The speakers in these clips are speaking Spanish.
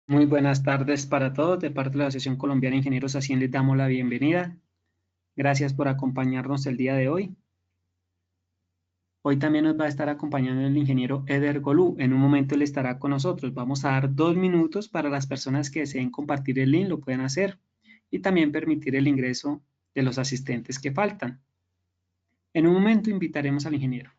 Muy buenas tardes para todos. De parte de la Asociación Colombiana de Ingenieros Asien les damos la bienvenida. Gracias por acompañarnos el día de hoy. Hoy también nos va a estar acompañando el ingeniero Eder Golú. En un momento él estará con nosotros. Vamos a dar 2 minutos para las personas que deseen compartir el link, lo pueden hacer. Y también permitir el ingreso de los asistentes que faltan. En un momento invitaremos al ingeniero.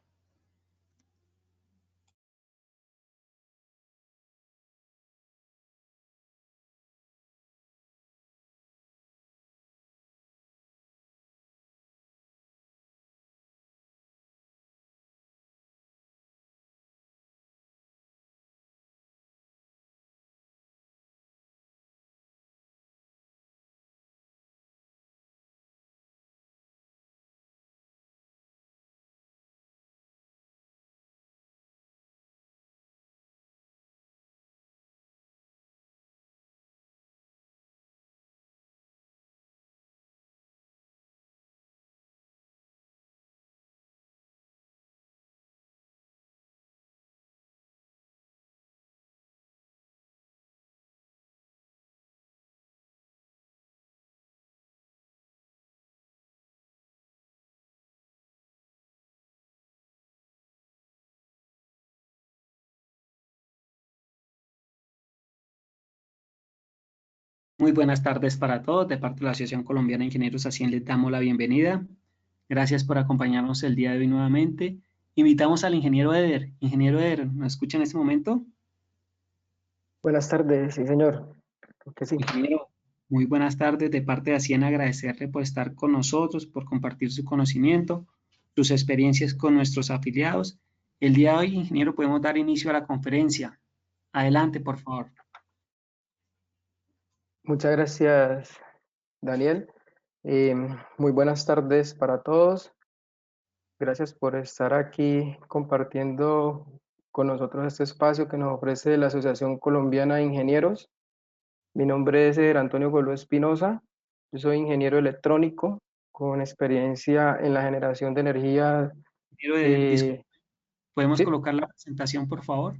Muy buenas tardes para todos. De parte de la Asociación Colombiana de Ingenieros Asien les damos la bienvenida. Gracias por acompañarnos el día de hoy nuevamente. Invitamos al ingeniero Eder. Ingeniero Eder, ¿nos escucha en este momento? Buenas tardes, sí señor, creo que sí. Ingeniero, muy buenas tardes. De parte de Asien agradecerle por estar con nosotros, por compartir su conocimiento, sus experiencias con nuestros afiliados. El día de hoy, ingeniero, podemos dar inicio a la conferencia. Adelante, por favor. Muchas gracias, Daniel. Muy buenas tardes para todos. Gracias por estar aquí compartiendo con nosotros este espacio que nos ofrece la Asociación Colombiana de Ingenieros. Mi nombre es Antonio Golú Espinosa. Yo soy ingeniero electrónico con experiencia en la generación de energía. Ingeniero Eder, disculpe, ¿podemos Sí. colocar la presentación, por favor?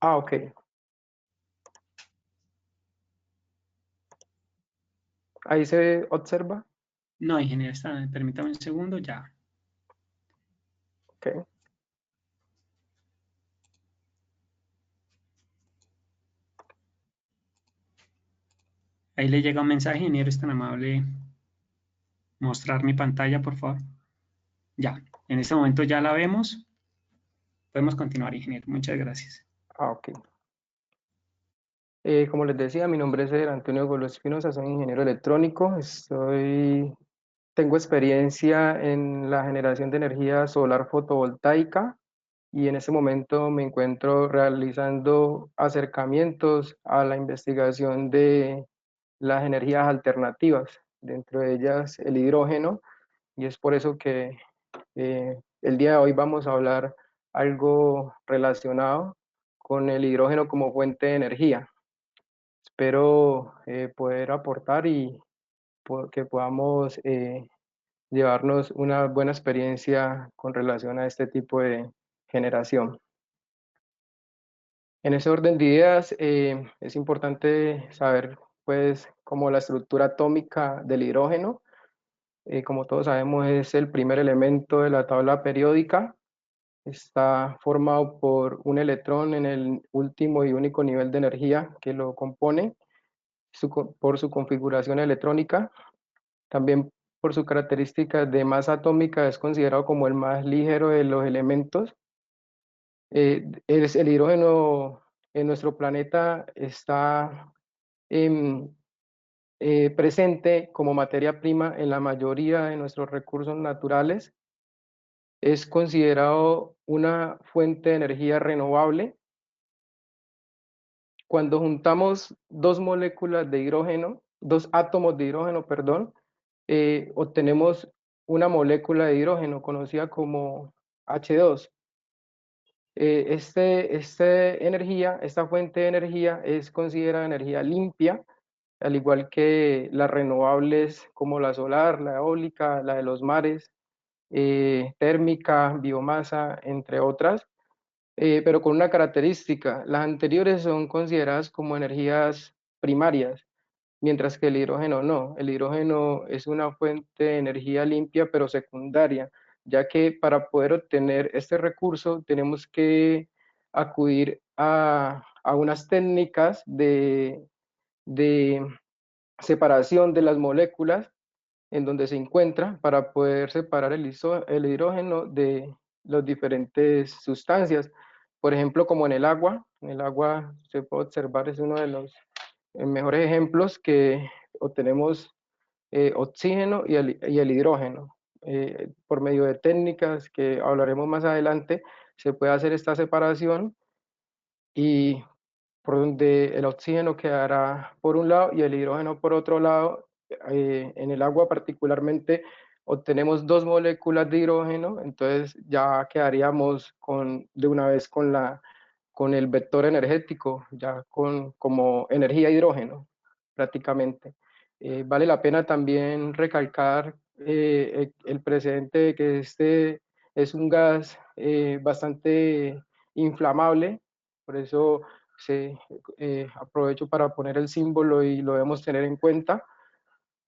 Ok. Ahí se observa. No, ingeniero, permítame un segundo, ya. Ok. Ahí le llega un mensaje, ingeniero, es tan amable mostrar mi pantalla, por favor. Ya, en este momento ya la vemos. Podemos continuar, ingeniero. Muchas gracias. Ok. Como les decía, mi nombre es Antonio Golú Espinosa, soy ingeniero electrónico. Tengo experiencia en la generación de energía solar fotovoltaica y en este momento me encuentro realizando acercamientos a la investigación de las energías alternativas, dentro de ellas el hidrógeno, y es por eso que el día de hoy vamos a hablar algo relacionado con el hidrógeno como fuente de energía. Espero poder aportar y que podamos llevarnos una buena experiencia con relación a este tipo de generación. En ese orden de ideas, es importante saber pues cómo la estructura atómica del hidrógeno. Como todos sabemos, es el primer elemento de la tabla periódica. Está formado por un electrón en el último y único nivel de energía que lo compone, por su configuración electrónica. También por su característica de masa atómica es considerado como el más ligero de los elementos. El hidrógeno en nuestro planeta está em, presente como materia prima en la mayoría de nuestros recursos naturales. Es considerado una fuente de energía renovable. Cuando juntamos dos moléculas de hidrógeno, dos átomos de hidrógeno, perdón, obtenemos una molécula de hidrógeno conocida como H2. Esta fuente de energía es considerada energía limpia, al igual que las renovables como la solar, la eólica, la de los mares, térmica, biomasa, entre otras. pero con una característica. Las anteriores son consideradas como energías primarias, mientras que el hidrógeno no. El hidrógeno es una fuente de energía limpia, pero secundaria, ya que para poder obtener este recurso tenemos que acudir a unas técnicas de separación de las moléculas en donde se encuentra para poder separar el hidrógeno de las diferentes sustancias. Por ejemplo, como en el agua se puede observar, es uno de los mejores ejemplos que obtenemos oxígeno y el hidrógeno. Por medio de técnicas que hablaremos más adelante, se puede hacer esta separación y por donde el oxígeno quedará por un lado y el hidrógeno por otro lado. En el agua particularmente obtenemos dos moléculas de hidrógeno, entonces ya quedaríamos de una vez con el vector energético, ya como energía hidrógeno prácticamente. Vale la pena también recalcar el precedente de que este es un gas bastante inflamable, por eso aprovecho para poner el símbolo y lo debemos tener en cuenta,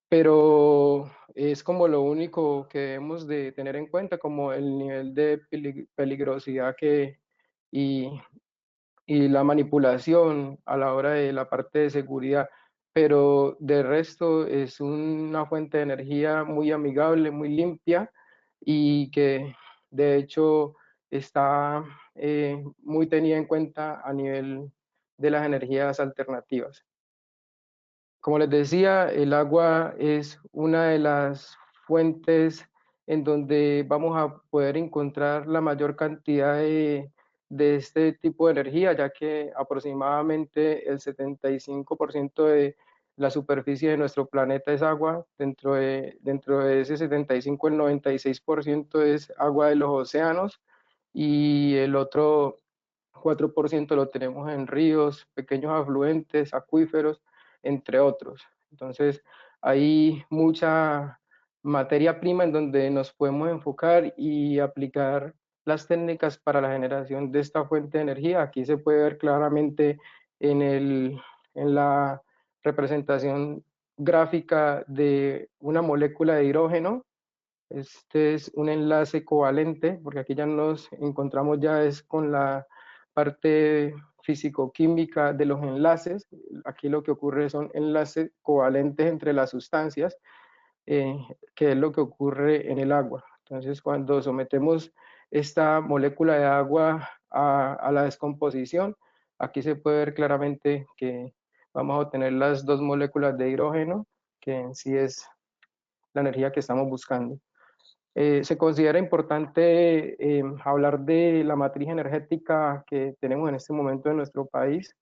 pero es como lo único que debemos de tener en cuenta, como el nivel de peligrosidad y, y la manipulación a la hora de la parte de seguridad, pero de resto es una fuente de energía muy amigable, muy limpia y que de hecho está muy tenida en cuenta a nivel de las energías alternativas. Como les decía, el agua es una de las fuentes en donde vamos a poder encontrar la mayor cantidad de este tipo de energía, ya que aproximadamente el 75% de la superficie de nuestro planeta es agua. Dentro de ese 75, el 96% es agua de los océanos y el otro 4% lo tenemos en ríos, pequeños afluentes, acuíferos, entre otros. Entonces, hay mucha materia prima en donde nos podemos enfocar y aplicar las técnicas para la generación de esta fuente de energía. Aquí se puede ver claramente en la representación gráfica de una molécula de hidrógeno. Este es un enlace covalente, porque aquí ya nos encontramos ya es con la parte físico-química de los enlaces. Aquí lo que ocurre son enlaces covalentes entre las sustancias, eh, que es lo que ocurre en el agua. Entonces, cuando sometemos esta molécula de agua a la descomposición, aquí se puede ver claramente que vamos a obtener las dos moléculas de hidrógeno, que en sí es la energía que estamos buscando. Se considera importante hablar de la matriz energética que tenemos en este momento en nuestro país,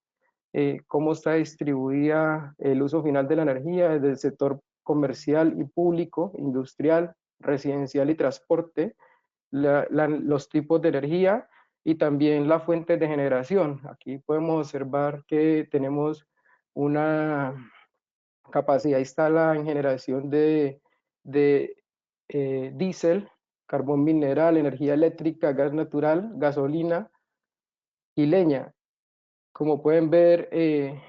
cómo está distribuida el uso final de la energía desde el sector comercial y público, industrial, residencial y transporte, los tipos de energía y también las fuentes de generación. Aquí podemos observar que tenemos una capacidad instalada en generación de diésel, carbón mineral, energía eléctrica, gas natural, gasolina y leña. Como pueden ver,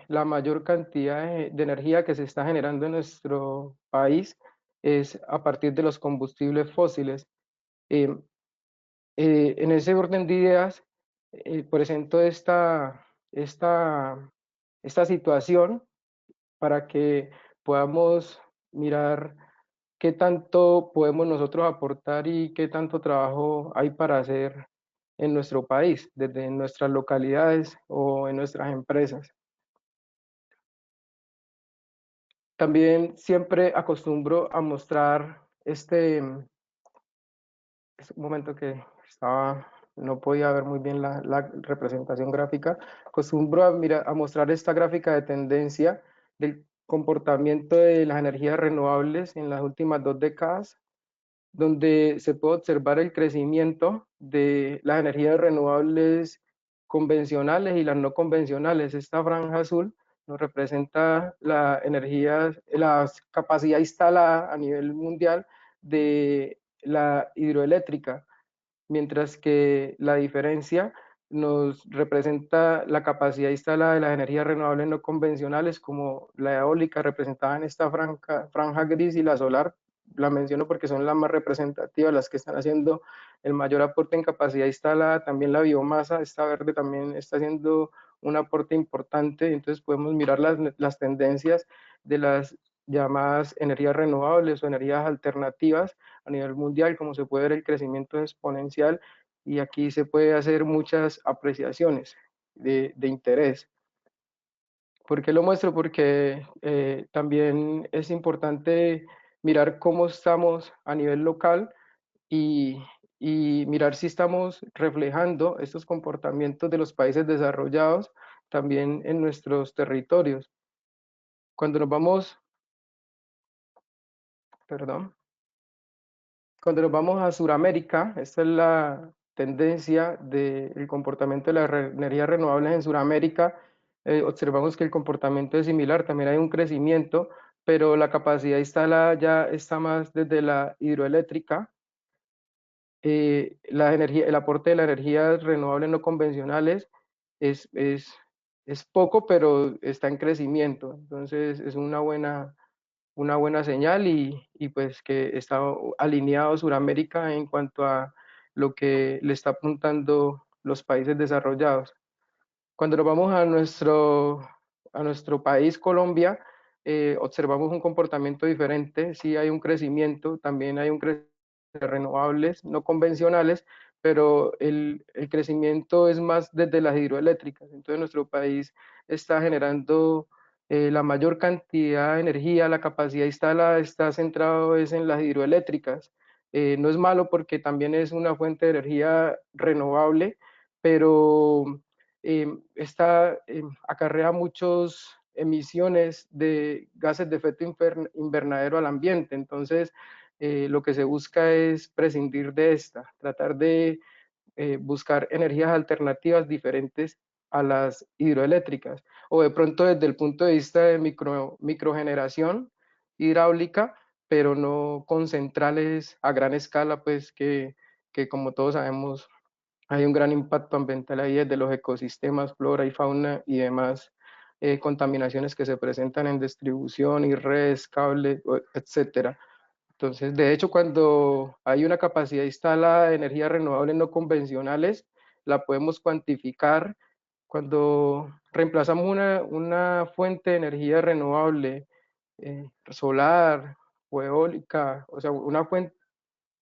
la mayor cantidad de energía que se está generando en nuestro país es a partir de los combustibles fósiles. Eh, en ese orden de ideas, presento esta situación para que podamos mirar qué tanto podemos nosotros aportar y qué tanto trabajo hay para hacer en nuestro país, desde nuestras localidades o en nuestras empresas. También siempre acostumbro a mostrar es un momento que no podía ver muy bien la representación gráfica. Acostumbro a mostrar esta gráfica de tendencia del comportamiento de las energías renovables en las últimas 2 décadas, donde se puede observar el crecimiento de las energías renovables convencionales y las no convencionales. Esta franja azul nos representa la capacidad instalada a nivel mundial de la hidroeléctrica, mientras que la diferencia nos representa la capacidad instalada de las energías renovables no convencionales, como la eólica representada en esta franja gris, y la solar, la menciono porque son las más representativas, las que están haciendo el mayor aporte en capacidad instalada. También la biomasa, esta verde, también está haciendo un aporte importante. Entonces podemos mirar las tendencias de las llamadas energías renovables o energías alternativas a nivel mundial. Como se puede ver, el crecimiento es exponencial, y aquí se puede hacer muchas apreciaciones de interés. ¿Por qué lo muestro? Porque también es importante mirar cómo estamos a nivel local, y, y mirar si estamos reflejando estos comportamientos de los países desarrollados también en nuestros territorios. Cuando nos vamos, perdón, cuando nos vamos a Sudamérica, esta es la tendencia del comportamiento de las energías renovables en Sudamérica. Observamos que el comportamiento es similar, también hay un crecimiento, pero la capacidad instalada ya está más desde la hidroeléctrica. El aporte de las energías renovables no convencionales es, es, es poco, pero está en crecimiento. Entonces es una buena señal, y pues que está alineado Sudamérica en cuanto a lo que le está apuntando los países desarrollados. Cuando nos vamos a nuestro país, Colombia, observamos un comportamiento diferente. Sí hay un crecimiento, también hay un crecimiento de renovables no convencionales, pero el crecimiento es más desde las hidroeléctricas. Entonces nuestro país está generando la mayor cantidad de energía, la capacidad instalada está centrado es en las hidroeléctricas. No es malo porque también es una fuente de energía renovable, pero esta acarrea muchas emisiones de gases de efecto invernadero al ambiente. Entonces, lo que se busca es prescindir de esta, tratar de buscar energías alternativas diferentes a las hidroeléctricas, o de pronto desde el punto de vista de microgeneración hidráulica, pero no con centrales a gran escala, pues que como todos sabemos hay un gran impacto ambiental ahí desde los ecosistemas, flora y fauna y demás contaminaciones que se presentan en distribución y redes, cables, etcétera. Entonces, de hecho, cuando hay una capacidad instalada de energías renovables no convencionales, la podemos cuantificar. Cuando reemplazamos una fuente de energía renovable, solar o eólica, o sea,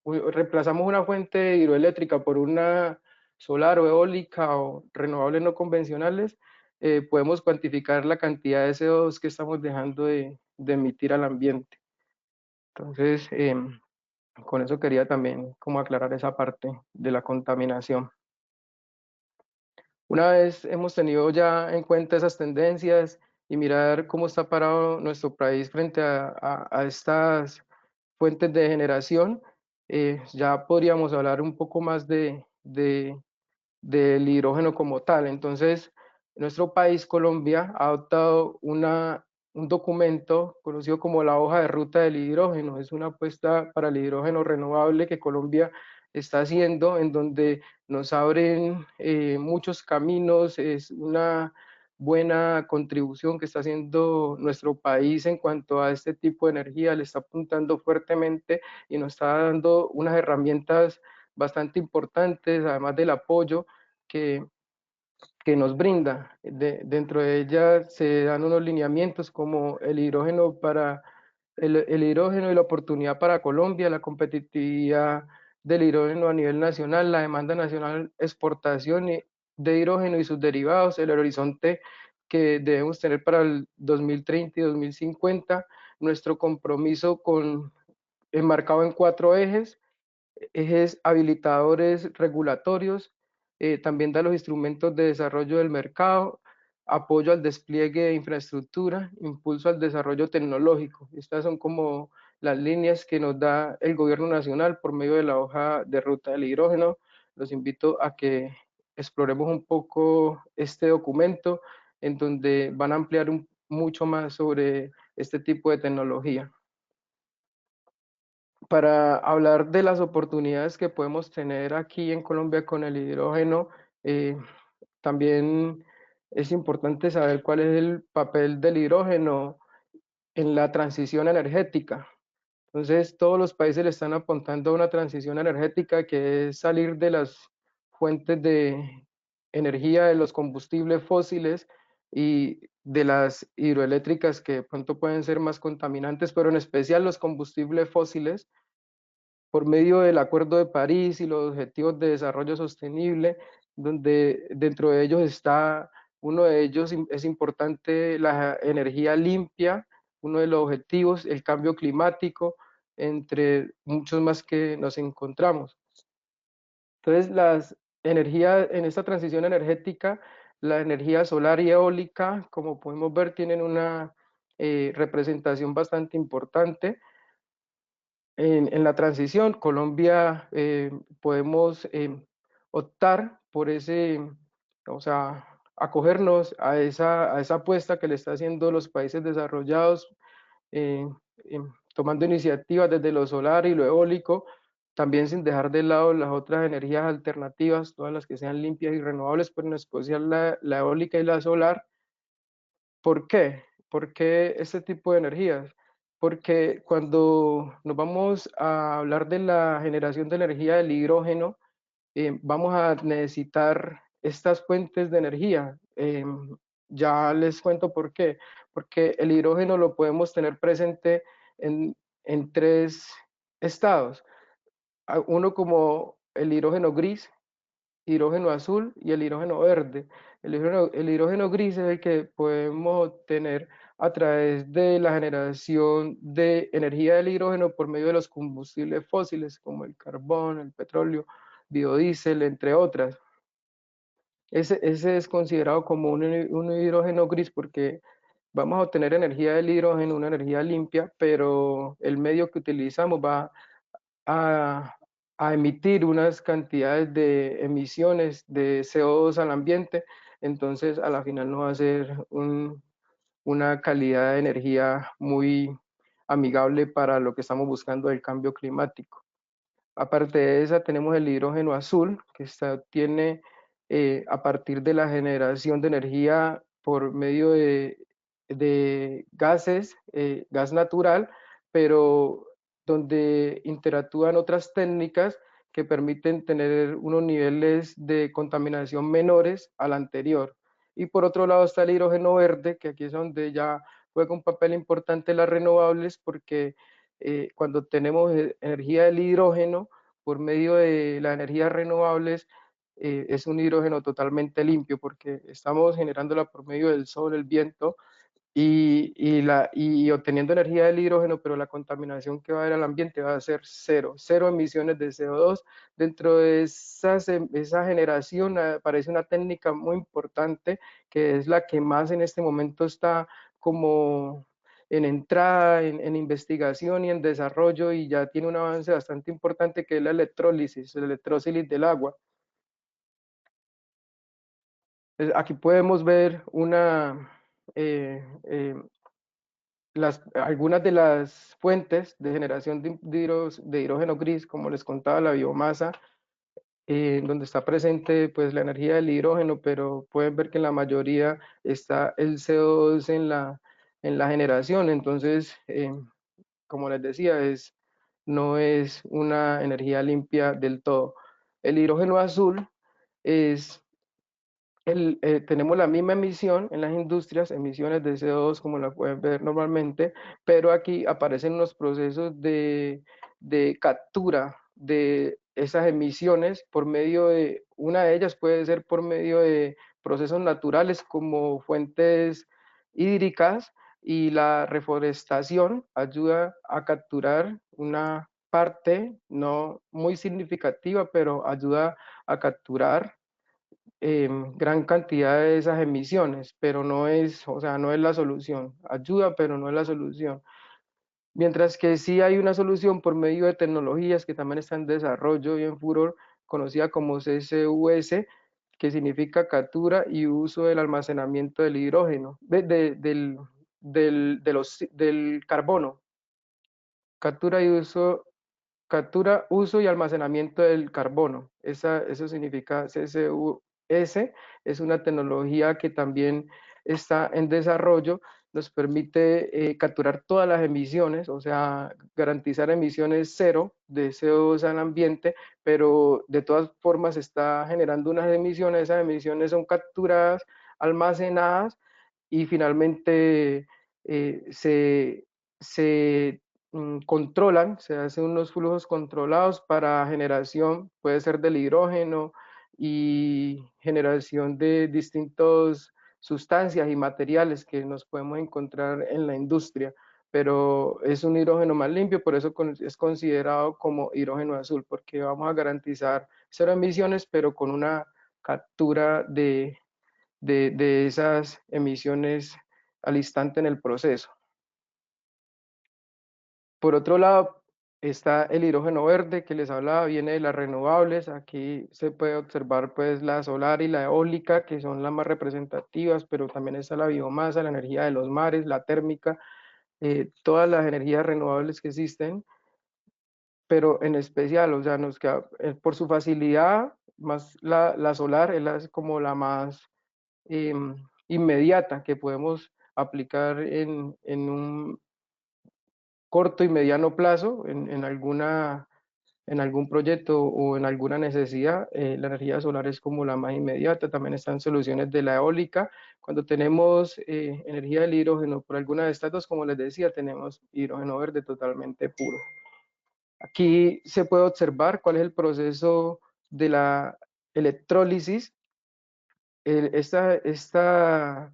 reemplazamos una fuente hidroeléctrica por una solar o eólica o renovables no convencionales, podemos cuantificar la cantidad de CO2 que estamos dejando de emitir al ambiente. Entonces, con eso quería también como aclarar esa parte de la contaminación. Una vez hemos tenido ya en cuenta esas tendencias y mirar cómo está parado nuestro país frente a estas fuentes de generación, ya podríamos hablar un poco más del hidrógeno como tal. Entonces, nuestro país, Colombia, ha adoptado un documento conocido como la hoja de ruta del hidrógeno. Es una apuesta para el hidrógeno renovable que Colombia está haciendo, en donde nos abren muchos caminos. Es una buena contribución que está haciendo nuestro país en cuanto a este tipo de energía. Le está apuntando fuertemente y nos está dando unas herramientas bastante importantes, además del apoyo que, que nos brinda. Dentro de ella se dan unos lineamientos como el hidrógeno el hidrógeno y la oportunidad para Colombia, la competitividad del hidrógeno a nivel nacional, la demanda nacional, exportación de hidrógeno y sus derivados, el horizonte que debemos tener para el 2030 y 2050, nuestro compromiso enmarcado en 4 ejes: ejes habilitadores regulatorios, también da los instrumentos de desarrollo del mercado, apoyo al despliegue de infraestructura, impulso al desarrollo tecnológico. Estas son como las líneas que nos da el gobierno nacional por medio de la hoja de ruta del hidrógeno. Los invito a que exploremos un poco este documento, en donde van a ampliar mucho más sobre este tipo de tecnología. Para hablar de las oportunidades que podemos tener aquí en Colombia con el hidrógeno, También es importante saber cuál es el papel del hidrógeno en la transición energética. Entonces, todos los países le están apuntando a una transición energética que es salir de las fuentes de energía de los combustibles fósiles y de las hidroeléctricas que de pronto pueden ser más contaminantes, pero en especial los combustibles fósiles por medio del Acuerdo de París y los Objetivos de Desarrollo Sostenible, donde dentro de ellos está, uno de ellos es importante la energía limpia, uno de los objetivos, el cambio climático, entre muchos más que nos encontramos. Entonces, las energías en esta transición energética, la energía solar y eólica, como podemos ver, tienen una representación bastante importante en la transición. Colombia podemos optar por ese, o sea, acogernos a esa apuesta que le está haciendo los países desarrollados, eh, tomando iniciativas desde lo solar y lo eólico, también sin dejar de lado las otras energías alternativas, todas las que sean limpias y renovables, pero en especial la eólica y la solar. ¿Por qué? ¿Por qué este tipo de energías? Porque cuando nos vamos a hablar de la generación de energía del hidrógeno, vamos a necesitar estas fuentes de energía. Ya les cuento por qué. Porque el hidrógeno lo podemos tener presente en, en tres estados. Uno como el hidrógeno gris, hidrógeno azul y el hidrógeno verde. El hidrógeno gris es el que podemos obtener a través de la generación de energía del hidrógeno por medio de los combustibles fósiles como el carbón, el petróleo, biodiesel, entre otras. Ese es considerado como un hidrógeno gris porque vamos a obtener energía del hidrógeno, una energía limpia, pero el medio que utilizamos va a, a emitir unas cantidades de emisiones de CO2 al ambiente, entonces a la final no va a ser una calidad de energía muy amigable para lo que estamos buscando del cambio climático. Aparte de esa, tenemos el hidrógeno azul, que se obtiene a partir de la generación de energía por medio de gases, gas natural, pero donde interactúan otras técnicas que permiten tener unos niveles de contaminación menores al anterior. Y por otro lado está el hidrógeno verde, que aquí es donde ya juega un papel importante las renovables, porque cuando tenemos energía del hidrógeno por medio de las energías renovables, es un hidrógeno totalmente limpio porque estamos generándola por medio del sol, el viento y obteniendo energía del hidrógeno, pero la contaminación que va a haber al ambiente va a ser cero, cero emisiones de CO2. Dentro de esa generación aparece una técnica muy importante que es la que más en este momento está como en entrada, en investigación y en desarrollo y ya tiene un avance bastante importante que es la electrólisis, la electrólisis del agua. Aquí podemos ver eh, eh, algunas de las fuentes de generación de hidrógeno gris, como les contaba, la biomasa, donde está presente pues, la energía del hidrógeno, pero pueden ver que en la mayoría está el CO2 en la generación. Entonces, como les decía, no es una energía limpia del todo. El hidrógeno azul es tenemos la misma emisión en las industrias, emisiones de CO2 como la pueden ver normalmente, pero aquí aparecen unos procesos de captura de esas emisiones por medio de, una de ellas puede ser por medio de procesos naturales como fuentes hídricas y la reforestación ayuda a capturar una parte no muy significativa, pero ayuda a capturar gran cantidad de esas emisiones, pero no es, o sea, no es la solución. Ayuda, pero no es la solución. Mientras que sí hay una solución por medio de tecnologías que también están en desarrollo y en furor, conocida como CCUS, que significa captura y uso del almacenamiento del hidrógeno, del carbono. Captura, uso y almacenamiento del carbono. Eso significa CCUS. es una tecnología que también está en desarrollo, nos permite capturar todas las emisiones, o sea, garantizar emisiones cero de CO2 al ambiente, pero de todas formas está generando unas emisiones, esas emisiones son capturadas, almacenadas y finalmente se controlan, se hacen unos flujos controlados para generación, puede ser del hidrógeno y generación de distintas sustancias y materiales que nos podemos encontrar en la industria, pero es un hidrógeno más limpio, por eso es considerado como hidrógeno azul, porque vamos a garantizar cero emisiones, pero con una captura de esas emisiones al instante en el proceso. Por otro lado, está el hidrógeno verde que les hablaba, viene de las renovables. Aquí se puede observar pues la solar y la eólica, que son las más representativas, pero también está la biomasa, la energía de los mares, la térmica, todas las energías renovables que existen, pero en especial, o sea, nos queda, por su facilidad, más la solar es como la más eh, inmediata que podemos aplicar en un corto y mediano plazo en algún proyecto o en alguna necesidad. La energía solar es como la más inmediata. También están soluciones de la eólica. Cuando tenemos energía del hidrógeno por alguna de estas dos, como les decía, tenemos hidrógeno verde totalmente puro. Aquí se puede observar cuál es el proceso de la electrólisis. Esta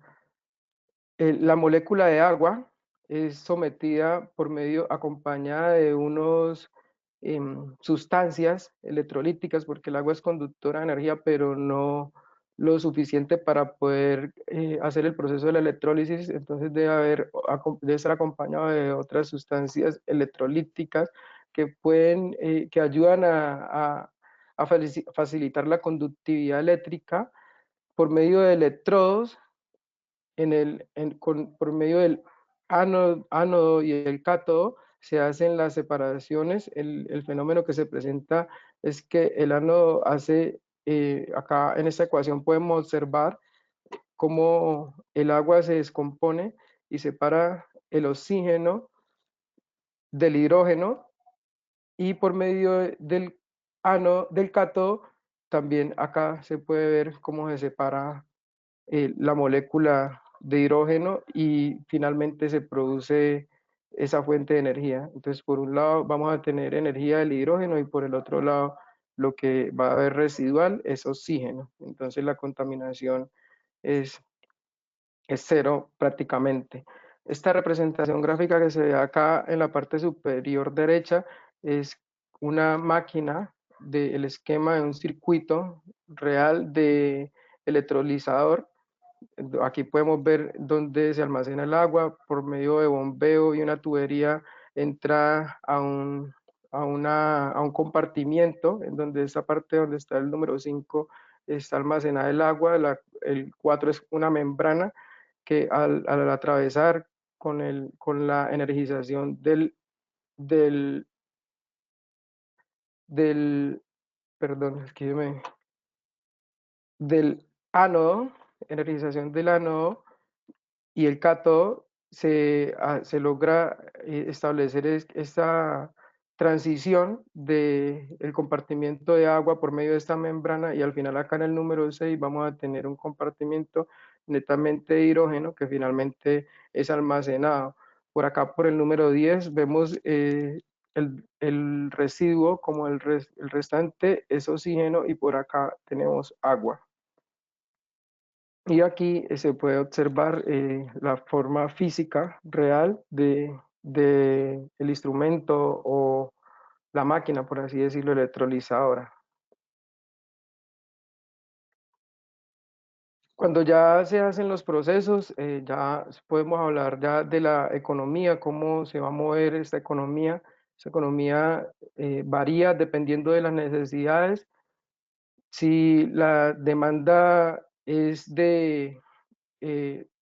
la molécula de agua es sometida por medio, acompañada de unos sustancias electrolíticas, porque el agua es conductora de energía, pero no lo suficiente para poder hacer el proceso de la electrólisis, entonces debe estar acompañado de otras sustancias electrolíticas que pueden, que ayudan a facilitar la conductividad eléctrica por medio de electrodos por medio del ánodo y el cátodo se hacen las separaciones. El fenómeno que se presenta es que el ánodo hace, acá en esta ecuación podemos observar cómo el agua se descompone y separa el oxígeno del hidrógeno, y por medio del ánodo, del cátodo, también acá se puede ver cómo se separa la molécula de hidrógeno y finalmente se produce esa fuente de energía. Entonces, por un lado vamos a tener energía del hidrógeno y por el otro lado lo que va a haber residual es oxígeno. Entonces, la contaminación es, es cero prácticamente. Esta representación gráfica que se ve acá en la parte superior derecha es una máquina del esquema de un circuito real de electrolizador. Aquí podemos ver dónde se almacena el agua por medio de bombeo y una tubería entra a un compartimiento en donde esa parte donde está el número 5 está almacenada el agua, el 4 es una membrana que al atravesar con la energización del, del perdón, escríbeme, del ánodo, energización del ánodo y el cátodo, se logra establecer esta transición del compartimiento de agua por medio de esta membrana, y al final acá en el número 6 vamos a tener un compartimiento netamente de hidrógeno que finalmente es almacenado. Por acá por el número 10 vemos el residuo, como el restante es oxígeno, y por acá tenemos agua. Y aquí se puede observar la forma física real de el instrumento o la máquina, por así decirlo, electrolizadora. Cuando ya se hacen los procesos, ya podemos hablar ya de la economía, cómo se va a mover esta economía. Esta economía varía dependiendo de las necesidades. Si la demanda es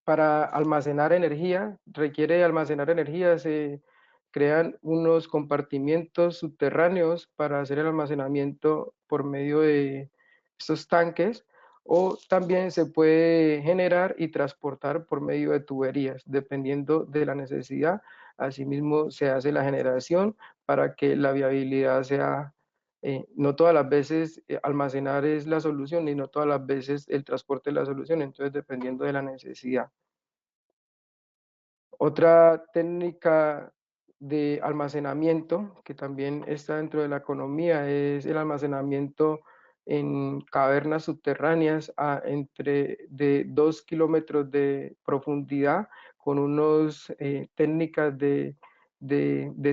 para almacenar energía, requiere almacenar energía, se crean unos compartimientos subterráneos para hacer el almacenamiento por medio de estos tanques, o también se puede generar y transportar por medio de tuberías, dependiendo de la necesidad. Asimismo, se hace la generación para que la viabilidad sea, no todas las veces almacenar es la solución y no todas las veces el transporte es la solución, entonces dependiendo de la necesidad. Otra técnica de almacenamiento que también está dentro de la economía es el almacenamiento en cavernas subterráneas entre de 2 kilómetros de profundidad con unas técnicas de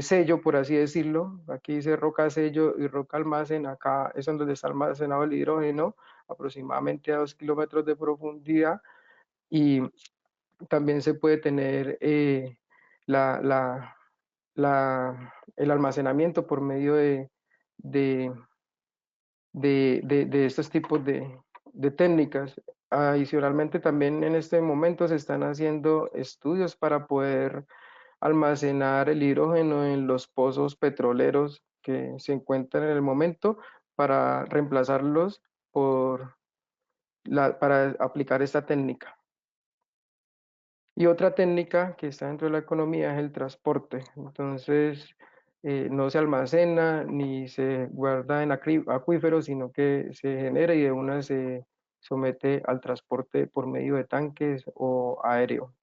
sello, por así decirlo. Aquí dice roca sello y roca almacén. Acá es donde está almacenado el hidrógeno, aproximadamente a 2 kilómetros de profundidad. Y también se puede tener la, la, el almacenamiento por medio de, de estos tipos de técnicas. Adicionalmente, también en este momento se están haciendo estudios para poder almacenar el hidrógeno en los pozos petroleros que se encuentran en el momento para reemplazarlos para aplicar esta técnica. Y otra técnica que está dentro de la economía es el transporte. Entonces, no se almacena ni se guarda en acuíferos, sino que se genera y de una se somete al transporte por medio de tanques o aéreo,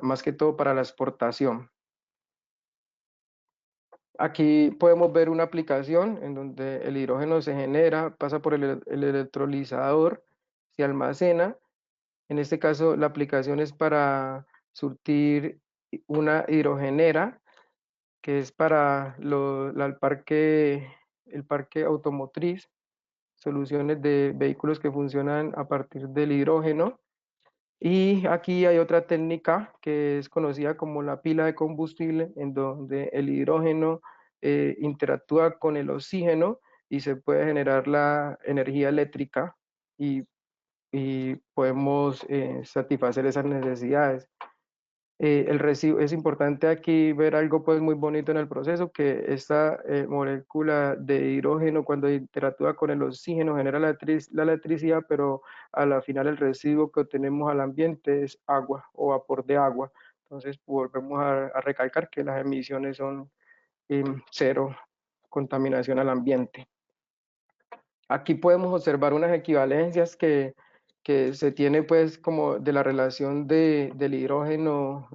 más que todo para la exportación. Aquí podemos ver una aplicación en donde el hidrógeno se genera, pasa por el electrolizador, se almacena. En este caso, la aplicación es para surtir una hidrogenera, que es para el parque automotriz, soluciones de vehículos que funcionan a partir del hidrógeno. Y aquí hay otra técnica que es conocida como la pila de combustible, en donde el hidrógeno interactúa con el oxígeno y se puede generar la energía eléctrica y podemos satisfacer esas necesidades. El residuo, es importante aquí ver algo pues muy bonito en el proceso, que esta molécula de hidrógeno cuando interactúa con el oxígeno genera la electricidad, pero a la final el residuo que obtenemos al ambiente es agua o vapor de agua. Entonces volvemos a recalcar que las emisiones son cero contaminación al ambiente. Aquí podemos observar unas equivalencias que se tiene pues como de la relación del hidrógeno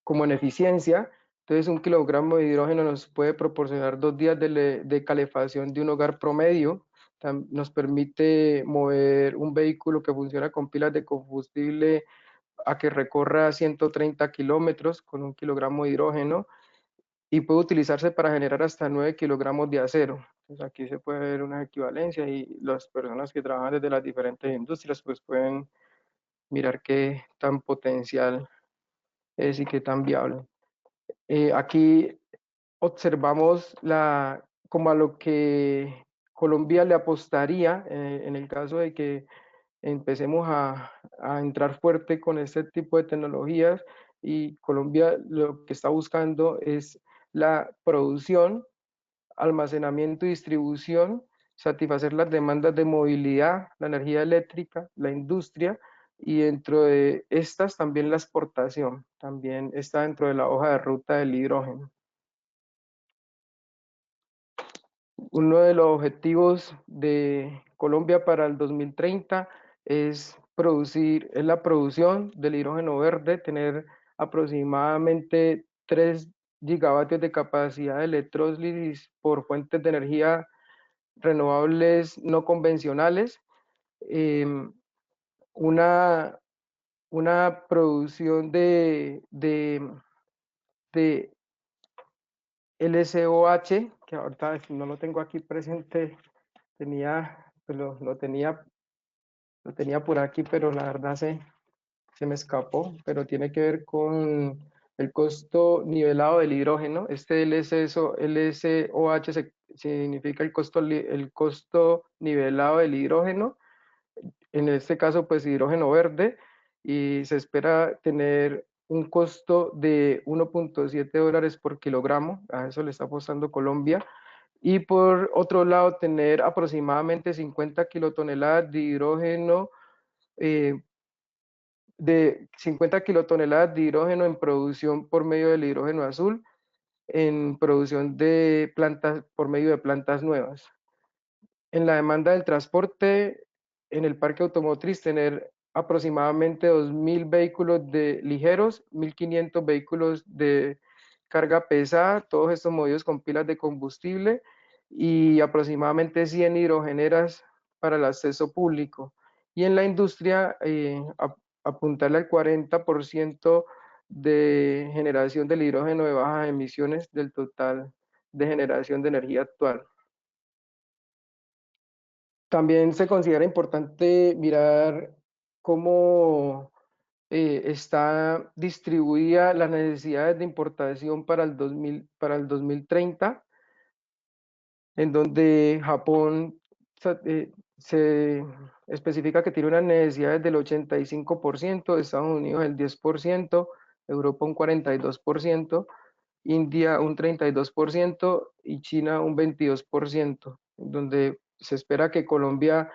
como en eficiencia. Entonces un kilogramo de hidrógeno nos puede proporcionar 2 días de calefacción de un hogar promedio. Nos permite mover un vehículo que funciona con pilas de combustible a que recorra 130 kilómetros con 1 kilogramo de hidrógeno y puede utilizarse para generar hasta 9 kilogramos de acero. Entonces aquí se puede ver una equivalencia y las personas que trabajan desde las diferentes industrias pues pueden mirar qué tan potencial es y qué tan viable. Aquí observamos como a lo que Colombia le apostaría en el caso de que empecemos a entrar fuerte con este tipo de tecnologías, y Colombia lo que está buscando es la producción, almacenamiento y distribución, satisfacer las demandas de movilidad, la energía eléctrica, la industria, y dentro de estas también la exportación, también está dentro de la hoja de ruta del hidrógeno. Uno de los objetivos de Colombia para el 2030 es la producción del hidrógeno verde, tener aproximadamente 3 gigavatios de capacidad de electrólisis por fuentes de energía renovables no convencionales, una, una producción de LCOH, que ahorita no lo tengo aquí presente, pues lo tenía por aquí, pero la verdad se me escapó, pero tiene que ver con el costo nivelado del hidrógeno. Este LSOH significa el costo nivelado del hidrógeno, en este caso pues hidrógeno verde, y se espera tener un costo de $1.7 por kilogramo, a eso le está apostando Colombia, y por otro lado tener aproximadamente 50 kilotoneladas de hidrógeno, en producción por medio del hidrógeno azul, en producción de plantas por medio de plantas nuevas. En la demanda del transporte, en el parque automotriz, tener aproximadamente 2.000 vehículos ligeros, 1.500 vehículos de carga pesada, todos estos movidos con pilas de combustible, y aproximadamente 100 hidrogeneras para el acceso público. Y en la industria, apuntarle al 40% de generación del hidrógeno de bajas emisiones del total de generación de energía actual. También se considera importante mirar cómo está distribuida las necesidades de importación para el 2030, en donde Japón se especifica que tiene unas necesidades del 85%, Estados Unidos el 10%, Europa un 42%, India un 32% y China un 22%, donde se espera que Colombia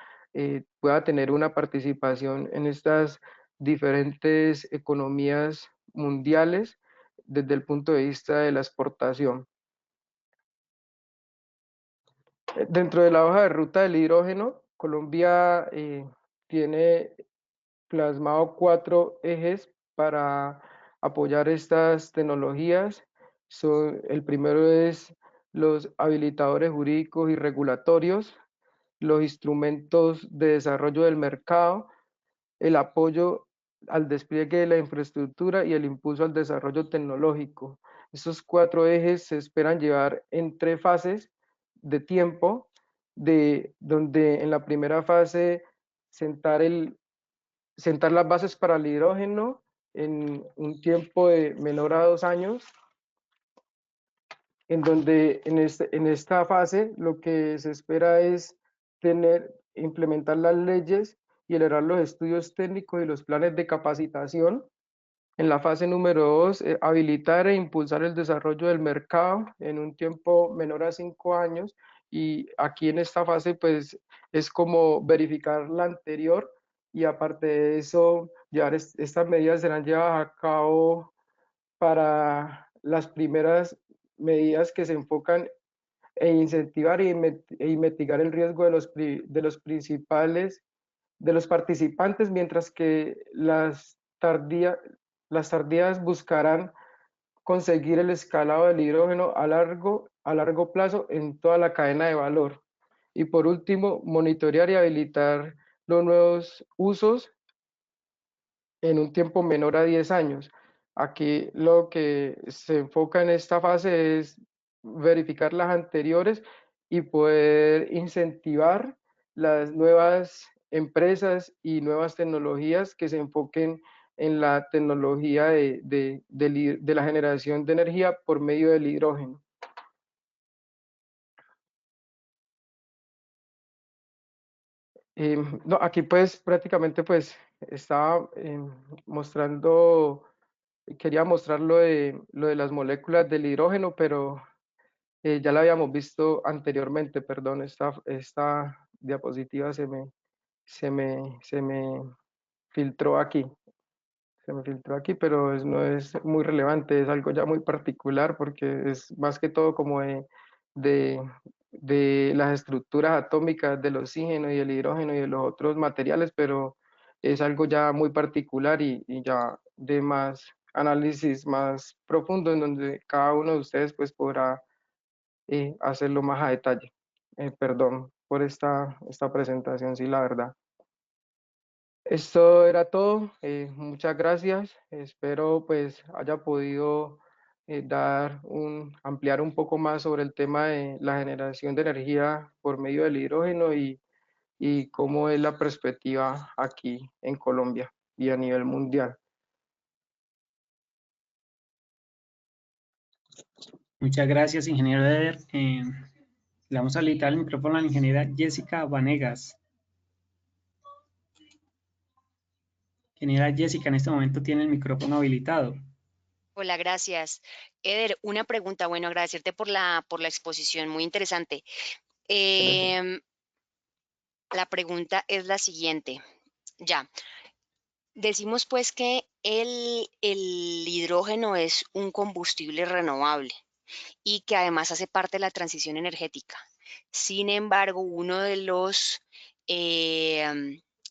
pueda tener una participación en estas diferentes economías mundiales desde el punto de vista de la exportación. Dentro de la hoja de ruta del hidrógeno, Colombia tiene plasmado 4 ejes para apoyar estas tecnologías. El primero es los habilitadores jurídicos y regulatorios, los instrumentos de desarrollo del mercado, el apoyo al despliegue de la infraestructura y el impulso al desarrollo tecnológico. Estos 4 ejes se esperan llevar en 3 fases de tiempo, donde en la primera fase sentar las bases para el hidrógeno en un tiempo de menor a 2 años, en donde en esta fase lo que se espera es implementar las leyes y elaborar los estudios técnicos y los planes de capacitación. En la fase número 2, habilitar e impulsar el desarrollo del mercado en un tiempo menor a 5 años. Y aquí en esta fase, pues, es como verificar la anterior y aparte de eso, estas medidas serán llevadas a cabo para las primeras medidas que se enfocan en incentivar y mitigar el riesgo de los participantes, mientras que las tardías buscarán conseguir el escalado del hidrógeno a largo plazo en toda la cadena de valor. Y por último, monitorear y habilitar los nuevos usos en un tiempo menor a 10 años. Aquí lo que se enfoca en esta fase es verificar las anteriores y poder incentivar las nuevas empresas y nuevas tecnologías que se enfoquen en la tecnología de la generación de energía por medio del hidrógeno. No, aquí pues prácticamente pues estaba quería mostrar lo de las moléculas del hidrógeno, pero ya la habíamos visto anteriormente, perdón, esta diapositiva se me filtró aquí. Se me filtró aquí, pero no es muy relevante, es algo ya muy particular porque es más que todo como de, de las estructuras atómicas del oxígeno y el hidrógeno y de los otros materiales, pero es algo ya muy particular y ya de más análisis más profundo en donde cada uno de ustedes pues podrá hacerlo más a detalle. Perdón por esta presentación, sí, la verdad. Esto era todo. Muchas gracias. Espero pues haya podido ampliar un poco más sobre el tema de la generación de energía por medio del hidrógeno y cómo es la perspectiva aquí en Colombia y a nivel mundial. Muchas gracias, ingeniero Eder. Le vamos a habilitar el micrófono a la ingeniera Jessica Vanegas. Ingeniera Jessica, en este momento tiene el micrófono habilitado. Hola, gracias. Eder, una pregunta. Bueno, agradecerte por la exposición, muy interesante. Gracias. Em, la pregunta es la siguiente. Ya, decimos pues que el hidrógeno es un combustible renovable y que además hace parte de la transición energética. Sin embargo, uno de los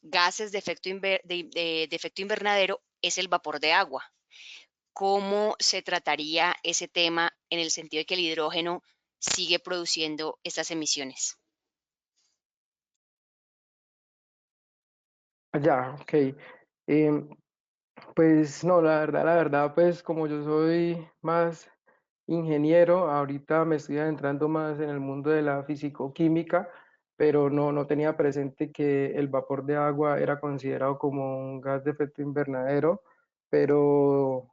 gases de de efecto invernadero es el vapor de agua. ¿Cómo se trataría ese tema en el sentido de que el hidrógeno sigue produciendo estas emisiones? Ya, ok. Em, pues no, la verdad, pues como yo soy más ingeniero, ahorita me estoy adentrando más en el mundo de la fisicoquímica, pero no tenía presente que el vapor de agua era considerado como un gas de efecto invernadero, pero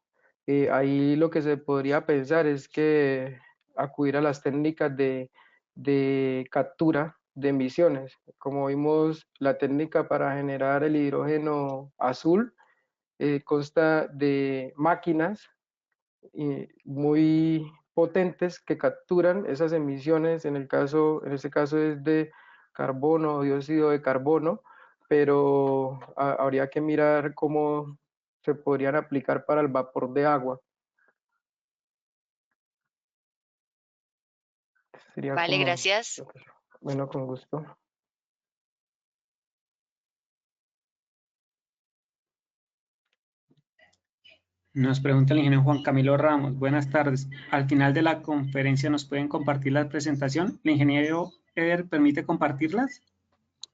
ahí lo que se podría pensar es que acudir a las técnicas de captura de emisiones. Como vimos, la técnica para generar el hidrógeno azul consta de máquinas muy potentes que capturan esas emisiones, en este caso es de carbono, dióxido de carbono, pero habría que mirar cómo se podrían aplicar para el vapor de agua. Sería Vale, como, gracias. bueno, con gusto. Nos pregunta el ingeniero Juan Camilo Ramos. Buenas tardes. Al final de la conferencia, ¿nos pueden compartir la presentación? ¿El ingeniero Eder permite compartirlas?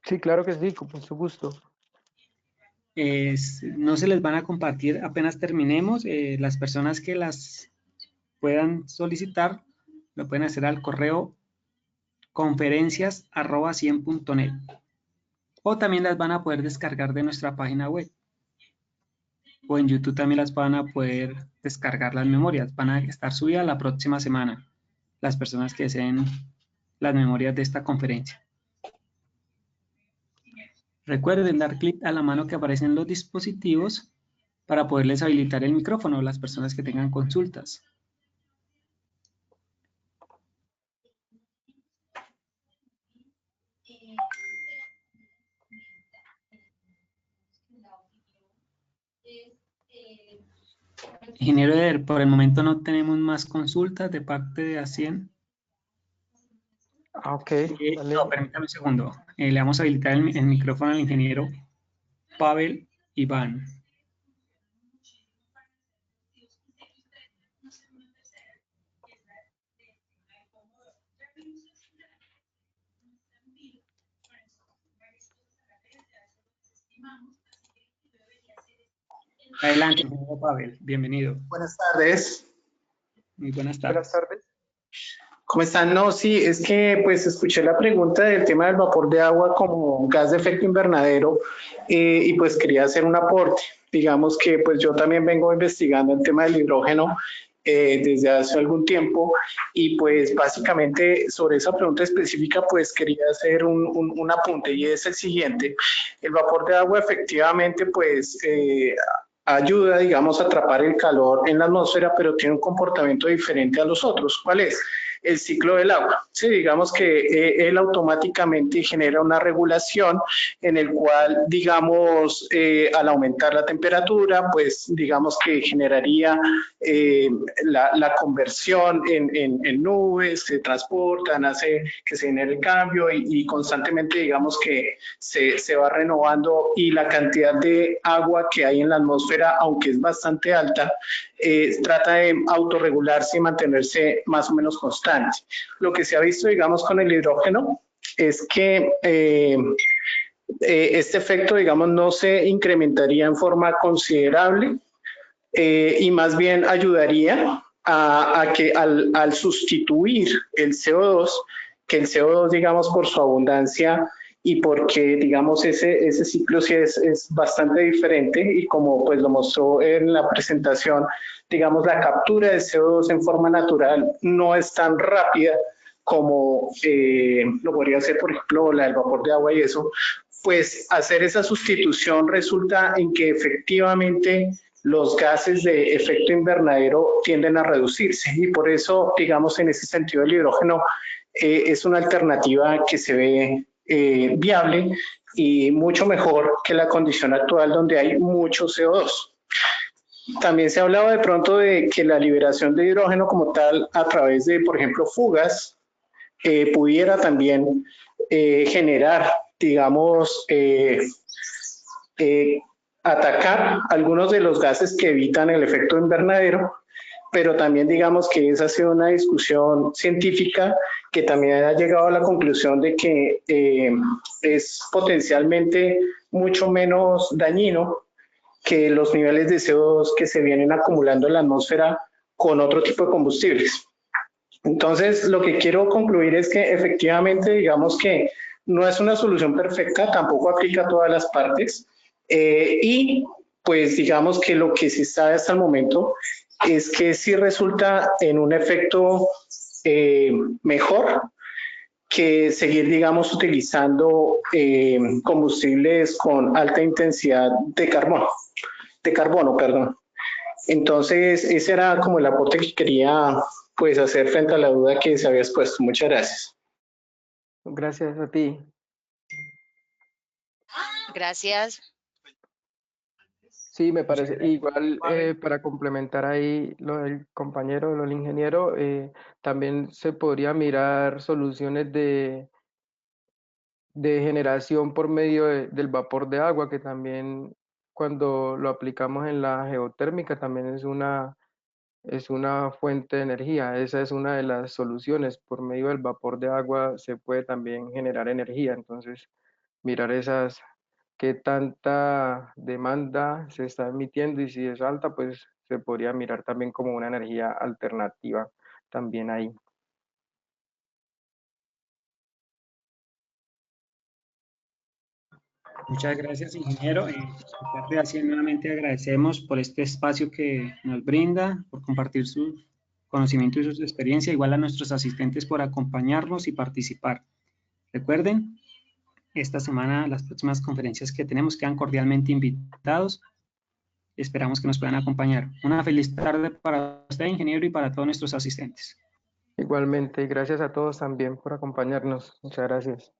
Sí, claro que sí, con mucho gusto. No se les van a compartir apenas terminemos. Las personas que las puedan solicitar lo pueden hacer al correo conferencias@cien.net o también las van a poder descargar de nuestra página web o en YouTube también las van a poder descargar las memorias. Van a estar subidas la próxima semana las personas que deseen las memorias de esta conferencia. Recuerden dar clic a la mano que aparece en los dispositivos para poderles habilitar el micrófono a las personas que tengan consultas. Ingeniero Eder, por el momento no tenemos más consultas de parte de Hacien. Ah, ok, No, vale. permítame un segundo. Le vamos a habilitar el micrófono al ingeniero Pavel Iván. Adelante, ingeniero Pavel. Bienvenido. Buenas tardes. Muy buenas Buenas tardes. tardes. ¿Cómo están? No, sí, es que pues escuché la pregunta del tema del vapor de agua como gas de efecto invernadero y pues quería hacer un aporte. Digamos que pues yo también vengo investigando el tema del hidrógeno desde hace algún tiempo y pues básicamente sobre esa pregunta específica pues quería hacer un apunte y es el siguiente. El vapor de agua efectivamente pues ayuda, digamos, a atrapar el calor en la atmósfera, pero tiene un comportamiento diferente a los otros. ¿Cuál es? El ciclo del agua. Sí, digamos que él automáticamente genera una regulación en el cual, digamos, al aumentar la temperatura, pues digamos que generaría la conversión en nubes, se transportan, hace que se genere el cambio y constantemente, digamos que se va renovando y la cantidad de agua que hay en la atmósfera, aunque es bastante alta, trata de autorregularse y mantenerse más o menos constante. Lo que se ha visto, digamos, con el hidrógeno es que este efecto, digamos, no se incrementaría en forma considerable y más bien ayudaría a que al sustituir el CO2, que el CO2, digamos, por su abundancia y porque, digamos, ese ciclo sí es bastante diferente y como pues lo mostró en la presentación, digamos, la captura de CO2 en forma natural no es tan rápida como lo podría hacer, por ejemplo, la del vapor de agua y eso, pues hacer esa sustitución resulta en que efectivamente los gases de efecto invernadero tienden a reducirse y por eso, digamos, en ese sentido el hidrógeno es una alternativa que se ve viable y mucho mejor que la condición actual donde hay mucho CO2. También se ha hablado de pronto de que la liberación de hidrógeno como tal a través de, por ejemplo, fugas, pudiera también generar, digamos, atacar algunos de los gases que evitan el efecto invernadero, pero también digamos que esa ha sido una discusión científica que también ha llegado a la conclusión de que es potencialmente mucho menos dañino que los niveles de CO2 que se vienen acumulando en la atmósfera con otro tipo de combustibles. Entonces, lo que quiero concluir es que efectivamente, digamos que no es una solución perfecta, tampoco aplica a todas las partes, y pues digamos que lo que se sabe hasta el momento es que sí resulta en un efecto mejor que seguir, digamos, utilizando combustibles con alta intensidad de carbono, perdón. Entonces, ese era como el aporte que quería pues hacer frente a la duda que se había expuesto. Muchas gracias. Gracias a ti. Gracias. Sí, me parece igual para complementar ahí lo del compañero, lo del ingeniero, también se podría mirar soluciones de generación por medio del vapor de agua, que también cuando lo aplicamos en la geotérmica también es una fuente de energía. Esa es una de las soluciones. Por medio del vapor de agua se puede también generar energía. Entonces, mirar esas, qué tanta demanda se está emitiendo y si es alta, pues se podría mirar también como una energía alternativa también ahí. Muchas gracias, ingeniero. Por parte de ACIE, nuevamente agradecemos por este espacio que nos brinda, por compartir su conocimiento y su experiencia, igual a nuestros asistentes por acompañarnos y participar. Recuerden, esta semana las próximas conferencias que tenemos quedan cordialmente invitados. Esperamos que nos puedan acompañar. Una feliz tarde para usted, ingeniero, y para todos nuestros asistentes. Igualmente, y gracias a todos también por acompañarnos. Muchas gracias.